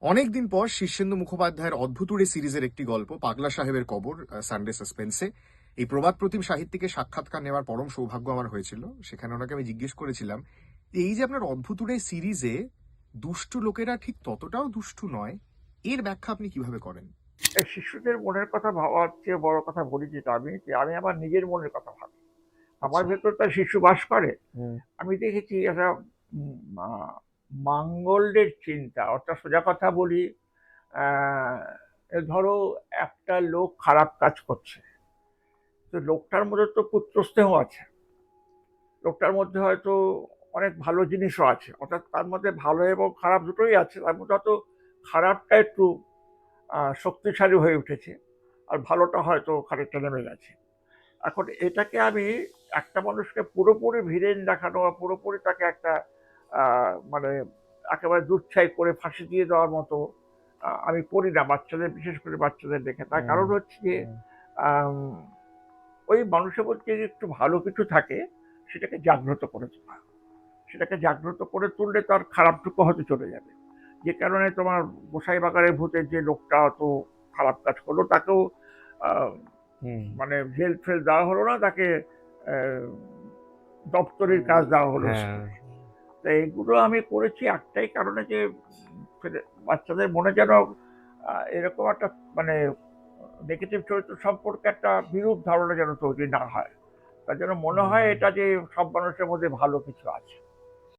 অনেকদিন পর শীর্ষেন্দু মুখোপাধ্যায়ের অদ্ভুতুড়ে সিরিজের একটি গল্প পাগলা সাহেবের কবর সানডে সাসপেন্সে এই প্রবাদ প্রতিম সাহিত্যিকে সাক্ষাৎকার নেওয়ার পরম সৌভাগ্য আমার হয়েছিল। সেখানে ওনাকে আমি জিজ্ঞেস করেছিলাম, এই যে আপনার অদ্ভুতুড়ে সিরিজে দুষ্টু লোকেরা ঠিক ততটাও দুষ্টু নয়, এর ব্যাখ্যা আপনি কিভাবে করেন? এই শিশুদের মনের কথা ভাবার চেয়ে বড় কথা বলি যেটা আমি আমার নিজের মনের কথা ভাবি। আমার আচ্ছা। ভেতর তার শিশু বাস করে। হুম। আমি দেখেছি একটা মাঙ্গল্যের চিন্তা, অর্থাৎ সোজা কথা বলি, ধরো একটা লোক খারাপ কাজ করছে, তো লোকটার মধ্যে তো পুত্রস্নেহ আছে, লোকটার মধ্যে হয়তো অনেক ভালো জিনিসও আছে, অর্থাৎ তার মধ্যে ভালো এবং খারাপ দুটোই আছে, তার মধ্যে হয়তো খারাপটা একটু শক্তিশালী হয়ে উঠেছে, আর ভালোটা হয়তো খানিকটা নেমে গেছে। এখন এটাকে আমি একটা মানুষকে পুরোপুরি ভিলেন দেখানো বা পুরোপুরি তাকে একটা মানে একেবারে দুচ্ছাই করে ফাঁসি দিয়ে দেওয়ার মতো আমি করি না বাচ্চাদের, বিশেষ করে বাচ্চাদের দেখে। তার কারণ হচ্ছে যে আম, ওই মানুষের মধ্যে যদি একটু ভালো কিছু থাকে, সেটাকে জাগ্রত করে তোলা, সেটাকে জাগ্রত করে তুললে তার খারাপটুকু হয়তো চলে যাবে। যে কারণে তোমার গোসাই বাগানের ভূতের যে লোকটা অত খারাপ কাজ করলো, তাকেও আহ, হুম। মানে জেল ফেল দেওয়া হলো না, তাকে আহ, দপ্তরের কাজ দেওয়া হলো হ্যাঁ। স্কুলে। তো এইগুলো আমি করেছি একটাই কারণে যে বাচ্চাদের মনে যেন এরকম একটা মানে নেগেটিভ চরিত্র সম্পর্কে একটা বিরূপ ধারণা যেন তৈরি না হয়, তার যেন মনে হয় এটা যে সব মানুষের মধ্যে ভালো কিছু আছে।